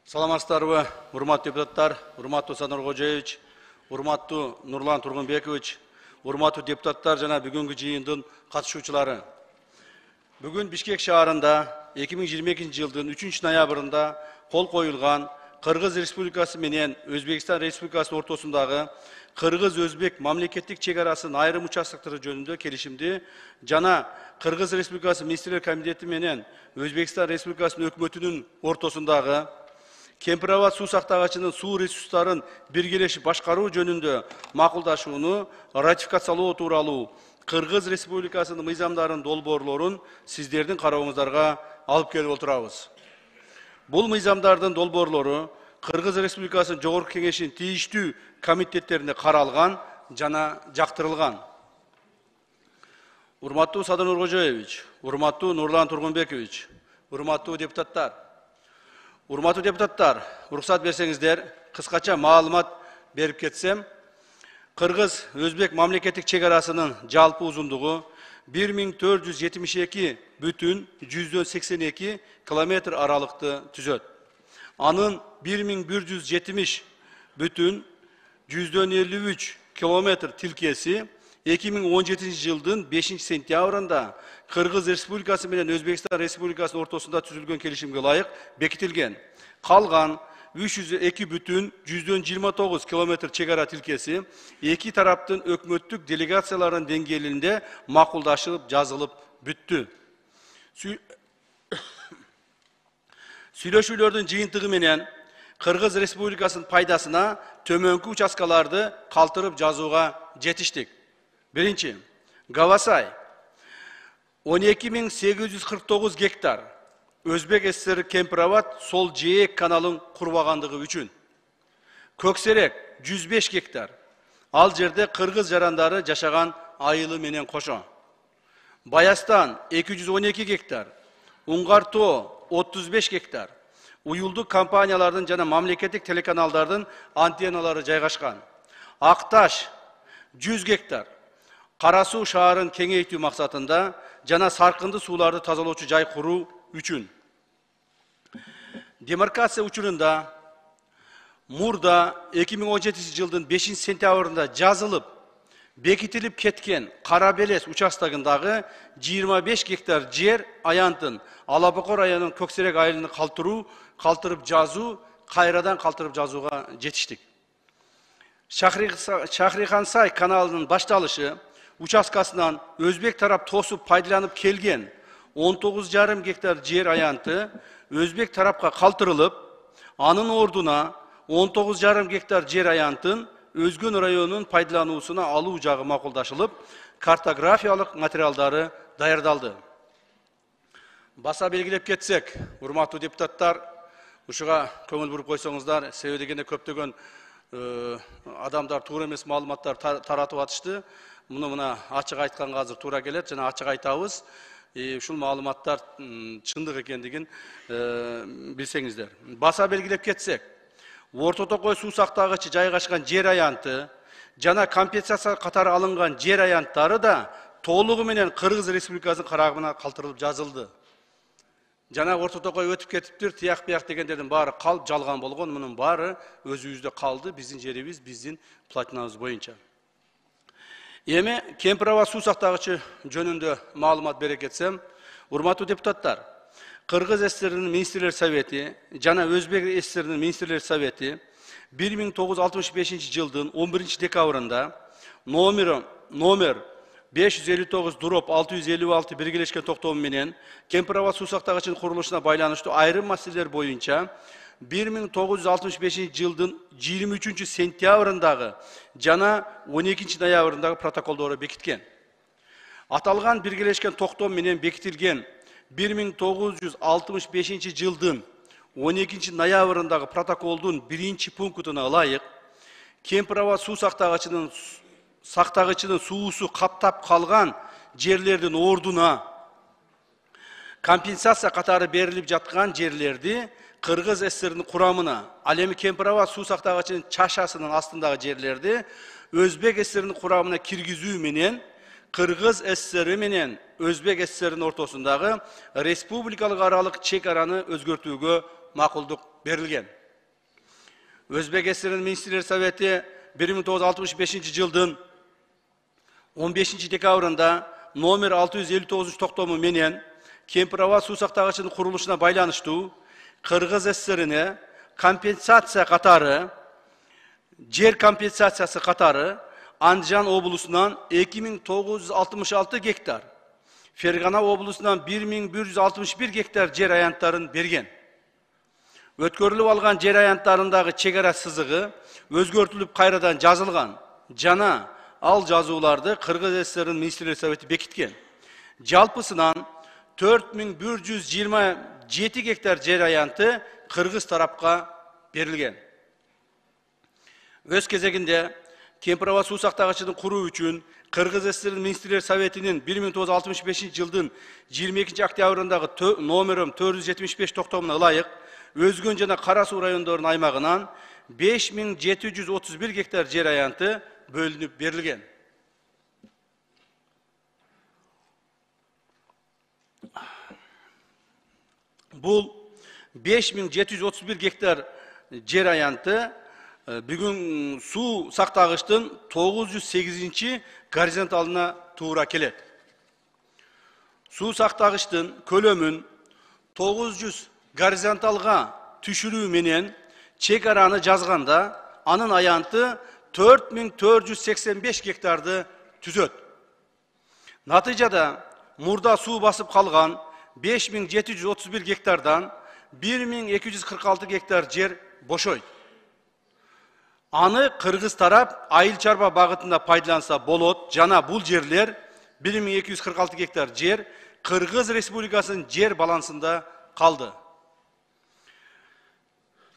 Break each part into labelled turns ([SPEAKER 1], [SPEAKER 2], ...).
[SPEAKER 1] Саламатсыздарбы, урматтуу депутаттар, урматтуу Санар Кожоевич, урматтуу Нурлан Тургунбекович, урматтуу депутаттар жана бүгүнкү жыйындын катышуучулары. Бүгүн Бишкек шаарында 2022 жылдын 3-ноябрында кол коюлган Кыргыз Республикасы менен Өзбекстан Республикасынын ортосундагы Кыргыз-Өзбек мамлекеттик чек арасын айрым участоктору жөнүндө келишимди жана Кыргыз Республикасы Министрлер комитети менен Өзбекстан Республикасынын өкмөтүнүн ортосундагы Кемпирабад суу сактагычынын суу ресурстарын биргелешип башкаруу жөнүндө макулдашууну ратификациялоо тууралуу Кыргыз Республикасынын мыйзамдарынын долбоорлорун сиздердин карооңуздарга алып келип отурабыз. Бул мыйзамдардын долбоорлору Кыргыз Республикасынын Жогорку Кеңешинин тийиштүү комитеттеринде каралган жана жактырылган. Урматтуу Садыр Нуркожоевич, урматтуу Нурлан Тургунбекович, урматтуу депутаттар. Урматтуу депутаттар, уруксат берсеңиздер, кыскача маалымат берип кетсем, Кыргыз-Өзбек мамлекеттик чек арасынын жалпы узундугу 1472,82 километр аралыкты түзөт. Анын 1170,53 километр тилкеси 2017 жылдын 5 сентябрында Кыргыз Республикасы менен Өзбекстан Республикасынын ортосунда түзүлгөн келишимге ылайык бекитилген. Калган 302,29 километр чек ара тилкеси эки тараптын өкмөттүк делегацияларынын деңгээлинде макулдашылып жазылып бүттү. Сүйлөшүүлөрдүн жыйынтыгы менен Кыргыз Республикасынын пайдасына төмөнкү участкаларды калтырып жазууга жетиштик. Биринчи, Гавасай 12.849 гектар Өзбек ССР Кемпирабад сол жээк каналын курбагандыгы үчүн. Көксерек 105 гектар. Ал жерде кыргыз жарандары жашаган айылы менен кошо. Баястан 212 гектар. Уңгартоо 35 гектар. Уюлдук компаниялардын жана мамлекеттик телеканалдардын антенналары жайгашкан. Акташ 100 гектар. Кара суу шаарын кеңейтүү максатында жана саркынды сууларды тазалоочу жай куруу үчүн. Демаркация учурунда мурда 2017 жылдын 5 сентябрында жазылып, бекитилип кеткен Кара Белес участогундагы 25 гектар жер аянтын Алапакор районунун Көксерек айылын калтырып жазуу, кайрадан калтырып жазууга жетиштик. Шахрихансай каналынын башталышы участкасынан Өзбек тарап тосуп пайдаланып келген 19,5 гектар жер аянты Өзбек тарапка калтырылып, анын ордуна 19,5 гектар жер аянтын Өзгөн районунун пайдалануусуна алуу жагы макулдашылып, картографиялык материалдары даярдалды. Баса белгилеп кетсек, урматтуу депутаттар, ушуга көңүл буруп койсоңуздар, себеби дегенде көптөгөн адамдар туура эмес маалыматтар таратып атышты. Муну мына ачык айтканга азыр туура келет жана ачык айтабыз. Ушул маалыматтар чындык экендигин билсеңиздер. Баса белгилеп кетсек, Орто Токой суу сактагычы жайгашкан жер аянты жана компенсация катары алынган жер аянттары да толугу менен Кыргыз Республикасынын карагына калтырылып жазылды. Жана Орто Токой өтүп кетиптир, тияк бияк дегендердин баары калп жалган болгон, мунун баары өзүбүздө калды, биздин жерибиз, биздин платинабыз боюнча. Эми Кемпирабад суу сактагычы жөнүндө маалымат бере кетсем, урматтуу депутаттар, Кыргыз ССРнин Министрлер Совети жана Өзбек ССРнин Министрлер Совети 1965 жылдын 11 декабрында номер 559/656 биргелешкен токтому менен Кемпирабад суу сактагычынын курулушуна байланыштуу айрым маселелер боюнча 1965 жылдын 23 сентябрындагы жана 12 ноябрындагы протоколдору бекиткен. Аталган биргелешкен токтом менен бекитилген 1965 жылдын 12 ноябрындагы протоколдун 1 пунктуна ылайык Кемпирабад суу сактагычынын суусу каптап калган жерлердин ордуна компенсация катары берилип жаткан жерлерди Кыргыз ССРнин курамына, ал эми Кемпирабад суу сактагычынын чашасынын астындагы жерлерди Өзбек ССРнин курамына киргизүү менен Кыргыз ССР менен Өзбек ССРнин ортосундагы республикалык аралык чек араны өзгөртүүгө макулдук berilgen. Özbek SSR'nin Ministrler Совeti 1965 жылдын 15 dekabrында номер 659 токтому менен Кемпирова суу сактагычынын курулушуна байланыштуу Кыргыз ССРине компенсация катары, жер компенсациясы катары Андижан облусунан 2966 гектар, Фергана облусунан 1161 гектар жер аянттарын берген. Өткөрүлүп алган жер аянттарындагы чегара сызыгы өзгөртүлүп кайрадан жазылган жана ал жазууларды Кыргыз ССРнын Министрлер Совети бекиткен. Жалпысынан 4127 гектар жер аянты Кыргыз тарапка берилген. Өз кезегинде Кемпирова суу сактагычын куруу үчүн Кыргыз ССРнын Министрлер Советинин 1965 жылдын 22 октябрындагы номером 475 токтомуна ылайык Өзгөн жана Кара суу райондорунун аймагынан 5731 гектар жер аянты бөлүнүп берилген. Бул 5731 гектар жер аянты бүгүн суу сактагычтын 908 горизонталына туура келет. Суу сактагычтын көлөмүн 900 горизонталга түшүрүү менен чегараны жазганда анын аянты 4485 гектарды түзөт. Натыйжада мурда суу басып калган 5731 гектардан 1246 гектар жер бошойт. Аны Кыргыз тарап айыл чарба багытында пайдаланса болот, жана бул жерлер 1246 гектар жер Кыргыз Республикасынын жер балансында калды.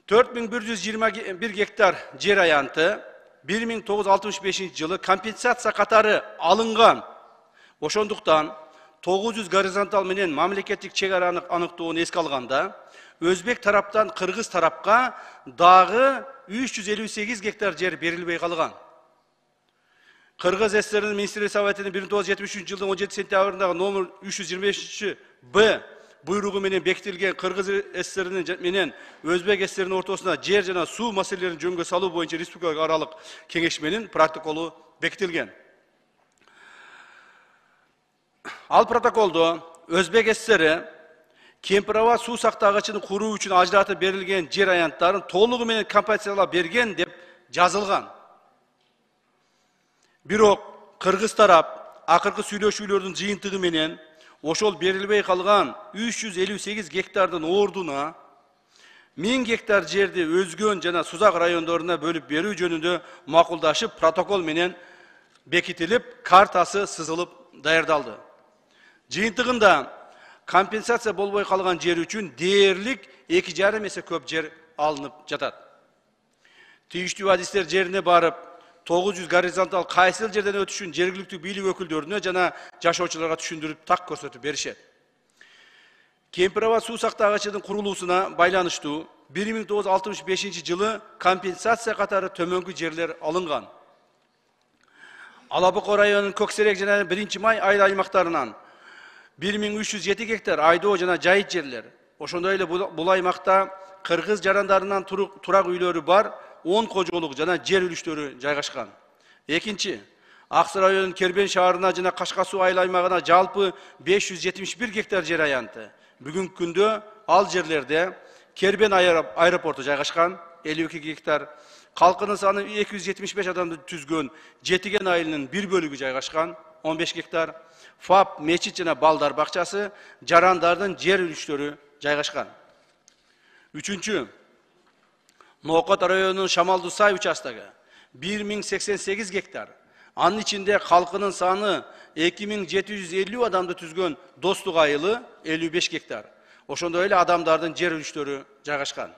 [SPEAKER 1] 4121 гектар жер аянты 1965 жылы компенсация катары алынган. Ошондуктан 900 горизонтал менен мамлекеттик чегараны аныктоону эске алганда, Өзбек тараптан Кыргыз тарапка дагы 358 гектар жер берилбей калган. Кыргыз ССРнын Министрлер Советинин 1973 жылдын 17 сентябрындагы номер 325-Б буйругу менен бекитилген Кыргыз ССРнин менен Өзбек ССРнин ортосуна жер жана суу маселелерин жөнгө салуу боюнча республикалык аралык кеңешменин протоколу бекитилген. Ал протоколдо Өзбек ССР Кемпирова суу сактагычын куруу үчүн ажыратып берилген жер аянттарын толугу менен компенсациялап берген деп жазылган. Бирок Кыргыз тарап акыркы сүйлөшүүлөрдүн жыйынтыгы менен ошол берилбей калган 358 гектардын ордуна 1000 гектар жерди Өзгөн жана Сузак райондоруна бөлүп берүү жөнүндө макулдашып протокол менен бекитилип, картасы сызылып даярдалды. Жыйынтыгында компенсация болбой калган жер үчүн дээрлик 2,5 эсе көп жер алынып жатат. Тийиштүү адистер жерине барып 900 горизонтал кайсыл жерден өтүшүн жергиликтүү бийлик өкүлдөрүнө жана жашоочуларга түшүндүрүп так көрсөтүп беришет. Кемпирова суу сактагычынын курулуусуна байланыштуу 1965 жылы компенсация катары төмөнкү жерлер алынган. Алабука районунун Көксерек жана 1-Май айыл аймактарынан 1307 гектар айдоо жана жайыт жерлер. Ошондой эле бул аймакта кыргыз жарандарынан турак үйлөрү бар 10 кожолук жана жер үлүштөрү жайгашкан. Экинчи, Аксы районунун Кербен шаарына жана Кашкасуу айыл аймагына жалпы 571 гектар жер аянты. Бүгүнкү күндө ал жерлерде Кербен аэропорту жайгашкан 52 гектар, калкынын саны 275 адамды түзгөн Жетиген айылынын бир бөлүгү жайгашкан 15 гектар, ФАП, мечит жана балдар бакчасы, жарандардын жер үлүштөрү жайгашкан. Үчүнчү, Ноокот районунун Шамалдуу Сай участогу 1088 гектар. Анын ичинде калкынын саны 2750 адамды түзгөн Достук айылы 55 гектар. Ошондой эле адамдардын жер үлүштөрү жайгашкан.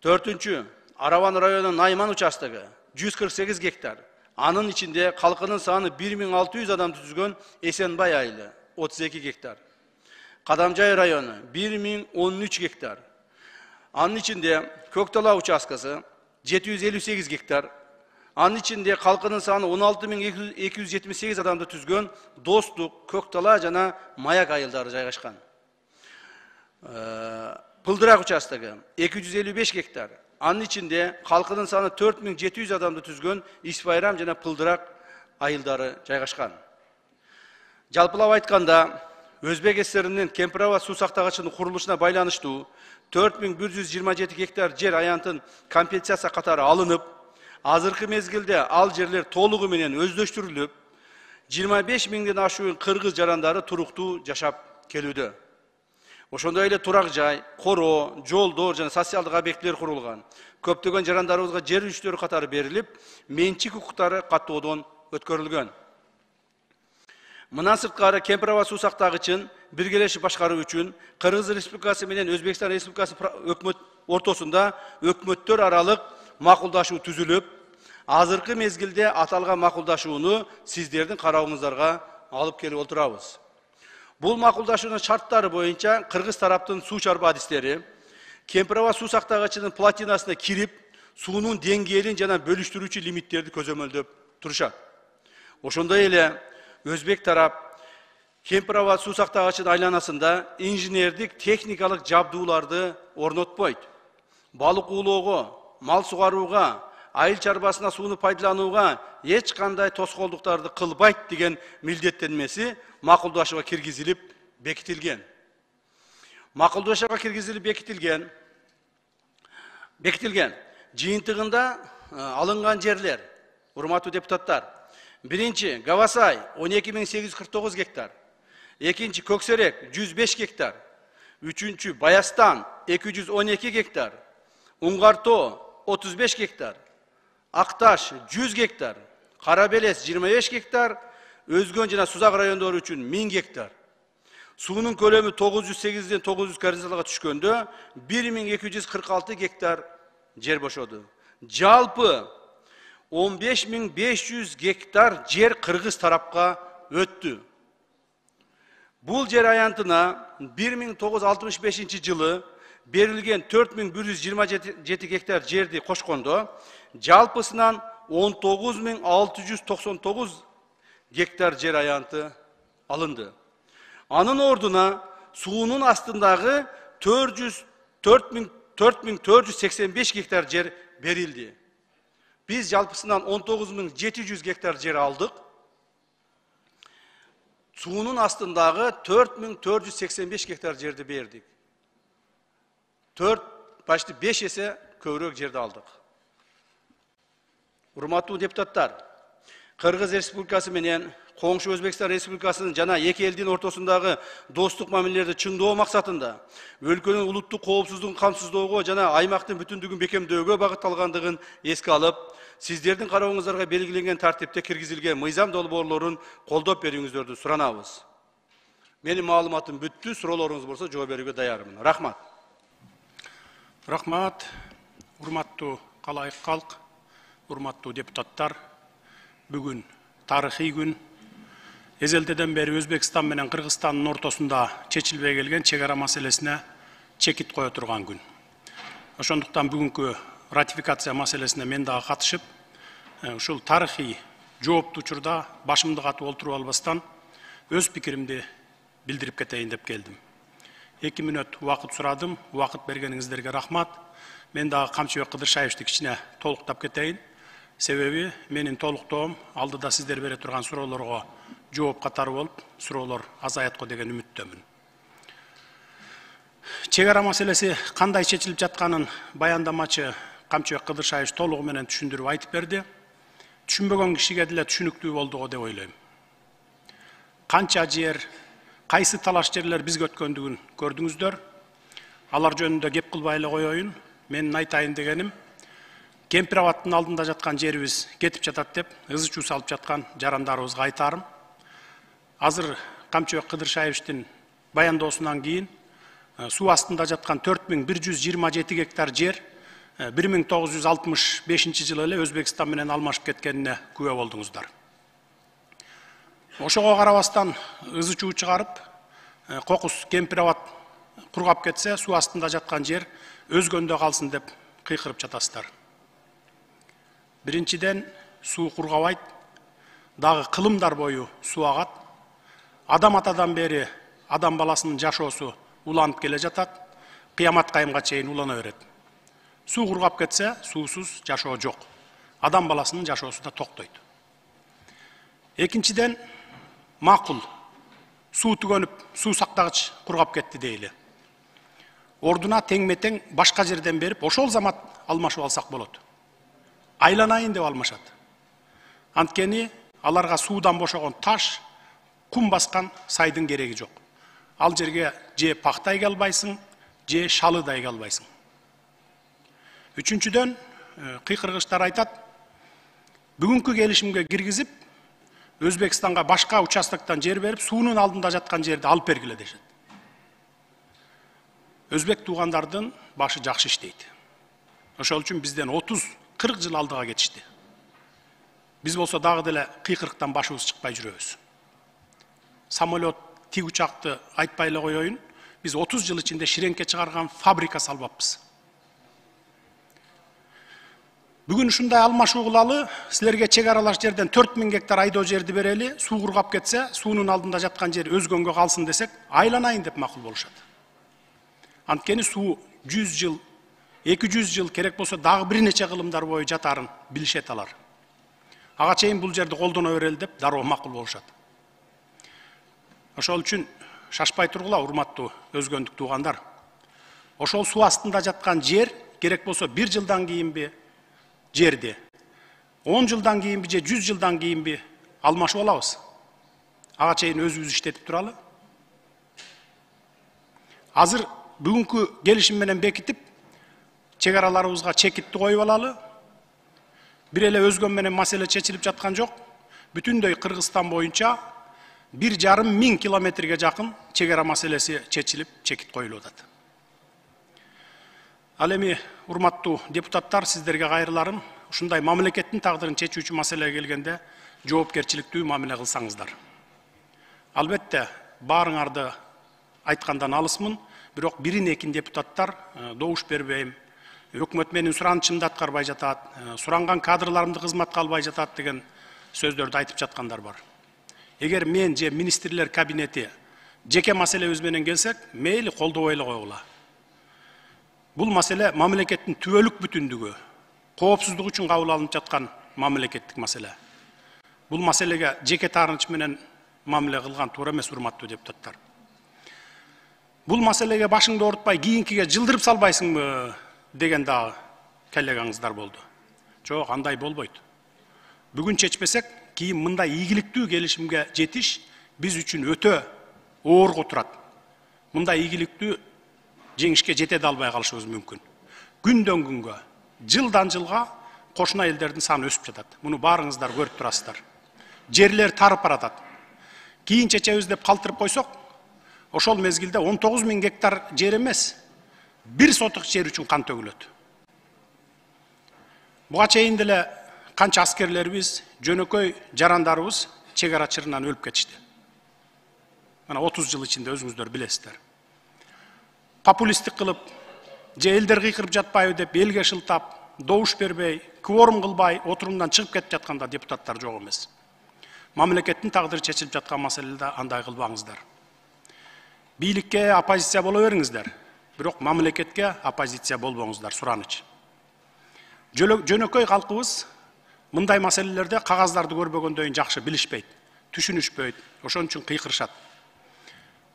[SPEAKER 1] Төртүнчү, Араван районунун Найман участогу 148 гектар. Анын ичинде калкынын саны 1600 адамды түзгөн Эсенбай айылы 32 гектар. Кадамжай району 1013 гектар. Анын ичинде Көктала участкасы 758 гектар. Анын ичинде калкынын саны 16278 адамды түзгөн Достук, Көктала жана Маяк айылдары жайгашкан. Pıldırak участогы 255 гектар. Анын içinde халкынын саны 4700 адамды түзгөн Исбайрам жана Пылдырак айылдары жайгашкан. Жалпылап айтканда, Өзбек ССРинин Кемпирова суу сактагычынын курулушуна байланыштуу 4127 гектар жер аянтын компенсация катары алынып, азыркы мезгилде ал жерлер толугу менен өздөштүрүлүп, 25 миңден ашуун кыргыз жарандары туруктуу жашап келүүдө. Ошондой эле турак жай, короо, жолдор жана социалдык объектилер курулган. Көптөгөн жарандарыбызга жер үчтөрү катары берилип, менчик укуктары каттоодон өткөрүлгөн. Мындан сырткары Кемпирова суу сактагычын биргелешип башкаруу үчүн Кыргыз Республикасы менен Өзбекстан Республикасы өкмөт ортосунда өкмөттөр аралык макулдашуу түзүлүп, азыркы мезгилде аталган макулдашууну сиздердин карооңуздарга алып келип отурабыз. Бул макулдашуунун шарттары боюнча кыргыз тараптын суу чарбы адистери Кемпирова суу сактагычынын платинасына кирип, суунун деңгээлин жана бөлүштүрүүчү лимиттерди көзөмөлдөп турушат. Ошондой эле Өзбек тарап Кемпирова суу сактагычынын айланасында инженердик техникалык жабдууларды орнотпойт. Балык уулоого, мал сугарууга, айыл чарбасына сууну пайдаланууга эч кандай тоскоолдуктарды кылбайт деген милдеттенмеси макулдашууга киргизилип бекитилген. Макулдашууга киргизилип бекитилген. Жыйынтыгында алынган жерлер, урматтуу депутаттар, биринчи Гавасай 12849 гектар, экинчи Көксерек 105 гектар, үчүнчү Баястан 212 гектар, Уңгартоо 35 гектар, Акташ 100 гектар, Карабелес 25 гектар, Өзгөн жана Сузак райондору үчүн 1000 гектар. Суунун көлөмү 908-ден 900 карзалга түшкөндө 1246 гектар жер бошоду. Жалпы 15500 гектар жер кыргыз тарапка өттү. Бул жер аянтына 1965 жылы берилген 4127 гектар жерди кошкондо, жалпысынан 19699 гектар жер аянты алынды. Анын ордуна суунун астындагы 4485 гектар жер берилди. Biz жалпысынан 19700 гектар жер алдык. Суунун астындагы 4485 гектар жерди бердик. 5 эсе көбүрөөк жерди алдык. Урматтуу депутаттар, Кыргыз Республикасы менен Коңшу Өзбекстан Республикасынын жана эки элдин ортосундагы достук мамилелерди чыңдоо максатында өлкөнүн улуттук коопсуздугун камсыздоого жана аймактын бүтүндүгүн бекемдөөгө багытталгандыгын эске алып, сиздердин карооңуздарга белгиленген тартипте киргизилген мыйзам долбоорлорун колдоп берүүңүздөрдү суранабыз. Менин маалыматым бүттү, суроолоруңуз болсо жооп берүүгө даярмын. Рахмат.
[SPEAKER 2] Рахмат. Урматтуу калайык калк, урматтуу депутаттар, бүгүн тарыхый күн. Эзелдеден бери Өзбекстан менен Кыргызстандын ортосунда чечилбей келген чек ара маселесине чекит кое турган күн. Ошондуктан бүгүнкү ратификация маселесине мен дагы катышып, ушул тарыхый жооптуу учурда башымды катып олтуруп албастан өз пикиримди билдирип кетейин деп келдим. 2 мүнөт убакыт сурадым, убакыт бергениңиздерге рахмат. Мен дагы Камчыбек Кыдыршаевди кичине толуктап кетейин. Себеби менин толуктоом алдыда сиздер бере турган суроолорго жооп катары болуп, суроолор азаят го деген үмүттөмүн. Чек ара маселеси кандай чечилип жатканын баяндамачы Камчыбек Кыдыршаев толугу менен түшүндүрүп айтып берди. Түшүнбөгөн кишиге деле түшүнүктүү болду го деп ойлойм. Канча жер, кайсы талаш жерлер бизге өткөндүгүн көрдүңүздөр. Алар жөнүндө кеп кылбай эле коеюн. Менин айтайын дегеним, Кемпироваттын алдында жаткан жерибиз кетип жатат деп ызы чуу салып жаткан жарандарыбызга айтарым. Азыр Камчыбек Кыдыршаевдин баяндоосунан кийин суу астында жаткан 4127 гектар жер 1965 жылы эле Өзбекстан менен алмашып кеткенине күбө болдуңуздар. Ошого карабастан ызы чуу чыгарып, кокус Кемпироват кургап кетсе, суу астында жаткан жер өзгөндө калсын деп кыйкырып жатасыздар. Биринчиден, суу кургабайт, дагы кылымдар бою суу агат. Адам атадан бери адам баласынын жашоосу уланып келе жатат. кыямат кайымга чейин улана берет. Суу кургап кетсе, суусуз жашоо жок. Адам баласынын жашоосу да токтойт. Экинчиден, макул. Суу түгөнүп, суу сактагыч кургап кетти дейли. Ордуна тең-метең башка жерден берип, ошол замат алмашып алсак болот. Айланайын деп алмашат. Анткени аларга суудан бошогон таш, кум баскан сайдын кереги жок. Ал жерге же пахта эге албайсың, же шалы да эге албайсың. Үчүнчүдөн, кыйкыргычтар айтат, бүгүнкү келишимге киргизип, Өзбекстанга башка участоктон жер берип, суунун алдында жаткан жерди алып бергиле дешет. Өзбек туугандардын башы жакшы иштейт. Ошол үчүн бизден 30-40 жыл алдыга кетишти. Биз болсо дагы деле кыйкырыктан башыбыз чыкпай жүрөбүз. Самолет, тик учакты айтпай эле коеюн, биз 30 жыл ичинде ширеңке чыгарган фабрика салбаппыз. Бүгүн ушундай алмашуу кылалы, силерге чек аралаш жерден 4000 гектар айдоо жерди берели, суу кургап кетсе, суунун алдында жаткан жер өзгөнгө калсын десек, айланайын деп макул болушат. Анткени суу 100 жыл, 200 жыл керек болсо дагы бир нече кылымдар бою жатарын билишет алар. Ага чейин бул жерди колдоно берели деп дароо макул болушат. Ошол үчүн шашпай тургула, урматтуу өзгөндүк туугандар. Ошол суу астында жаткан жер керек болсо 1 жылдан кийинби жерди 10 жылдан кийинби же 100 жылдан кийинби алмашып алабыз. Ага чейин өзүбүз иштетип туралы. Азыр бүгүнкү келишим менен бекитип, чек араларыбызга чекитти коюп алалы. Бир эле өзгөн менен маселе чечилип жаткан жок. Бүтүндөй Кыргызстан боюнча 1,5 миң километрге жакын чек ара маселеси чечилип, чекит коюлуп атат. Ал эми, урматтуу депутаттар, сиздерге кайрыларым, ушундай мамлекеттин тагдырын чечүүчү маселеге келгенде жоопкерчиликтүү мамиле кылсаңыздар. Албетте, баарыңарды айткандан алысмын, бирок бирин-экин депутаттар добуш бербейм, өкмөт менин суранычымды аткарбай жатат, суранган кадрларымды кызматка албай жатат деген сөздөрдү айтып жаткандар бар. Эгер мен же министрлер кабинети жеке маселебиз менен келсек, мейли колдобой эле койгула. Бул маселе мамлекеттин түбөлүк бүтүндүгү, коопсуздук үчүн кабыл алынып жаткан мамлекеттик маселе. Бул маселеге жеке таарыныч менен мамиле кылган туура эмес, урматтуу депутаттар. Бул маселеге башыңды оорутпай, кийинкиге жылдырып салбайсыңбы деген дагы келегаңыздар болду. Жок, андай болбойт. Бүгүн чечпесек, кийин мындай ийгиликтүү келишимге жетиш биз үчүн өтө оорго турат. Мындай ийгиликтүү жеңишке жете да албай калышыбыз мүмкүн. Күндөн күнгө, жылдан жылга кошуна элдердин саны өсүп жатат. Муну баарыңыздар көрүп турасыздар. Жерлер тарып баратат. Кийин чечебиз деп калтырып койсок, ошол мезгилде 19 000 гектар жер эмес, 1 сотук жер үчүн кан төгүлөт. Буга чейин деле канча аскерлерибиз, жөнөкөй жарандарыбыз чек ара чырынан өлүп кетишти. Мына 30 жыл ичинде өзүңүздөр билесиздер. Популисттик кылып, же элдер кыйкырып жатпайбы деп элге шылтап, добуш бербей, кворум кылбай, отурумдан чыгып кетип жатканда депутаттар жок эмес. Мамлекеттин тагдыры чечилип жаткан маселеде андай кылбаңыздар. Бийликке оппозиция боло бериңиздер, бирок мамлекетке оппозиция болбоңуздар, сураныч. Жөнөкөй калкыбыз мындай маселелерде кагаздарды көрбөгөндөн жакшы билишпейт, түшүнүшпөйт, ошон үчүн кыйкырышат.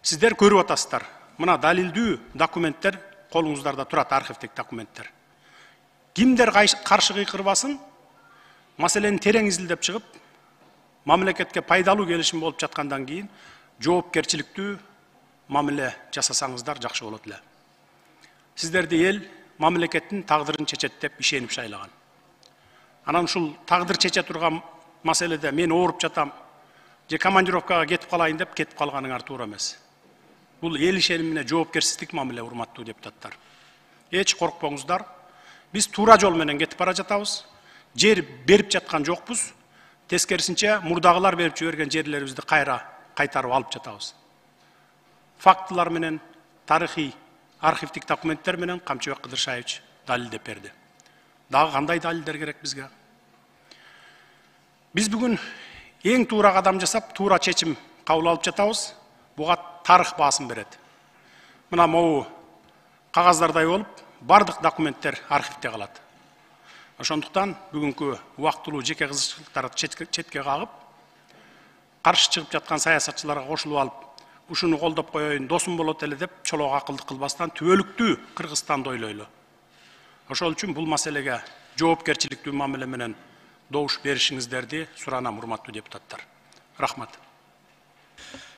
[SPEAKER 2] Сиздер көрүп атасыздар. Мына далилдүү документтер колуңуздарда турат, архивдик документтер. Кимдер каршы кыйкырбасын, маселени терең изилдеп чыгып, мамлекетке пайдалуу келишим болуп жаткандан кийин жоопкерчиликтүү мамиле жасасаңыздар жакшы болот эле. Сиздерди эл мамлекеттин тагдырын чечет деп ишенип шайлаган. Анан ушул тагдыр чече турган маселеде мен ооруп жатам, же командировкага кетип калайын деп кетип калганыңар туура эмес. Бул эл ишенимине жоопкерсиздик мамиле, урматтуу депутаттар. Эч коркпоңуздар. Биз туура жол менен кетип бара жатабыз. Жер берип жаткан жокпуз. Тескерисинче мурдагылар берип жиберген жерлерибизди кайтарып алып жатабыз. Фактылар менен, тарыхый, архивдик документтер менен Камчыбек Кыдыршаевич далилдеп берди. Дагы кандай далилдер керек бизге? Биз бүгүн эң туура кадам жасап, туура чечим кабыл алып жатабыз. Буга тарых баасын берет. Мына могу кагаздардай болуп, бардык документтер архивде калат. Ошондуктан бүгүнкү убактылуу жеке кызыкчылыктарды четке кагып, каршы чыгып жаткан саясатчыларга кошулуп алып, ушуну колдоп коеюн, досум болот эле деп чолок акылдык кылбастан түбөлүктүү Кыргызстанды ойлойлу. Ошол үчүн бул маселеге жоопкерчиликтүү мамиле менен добуш беришиңиздерди суранам, урматтуу депутаттар. Рахмат.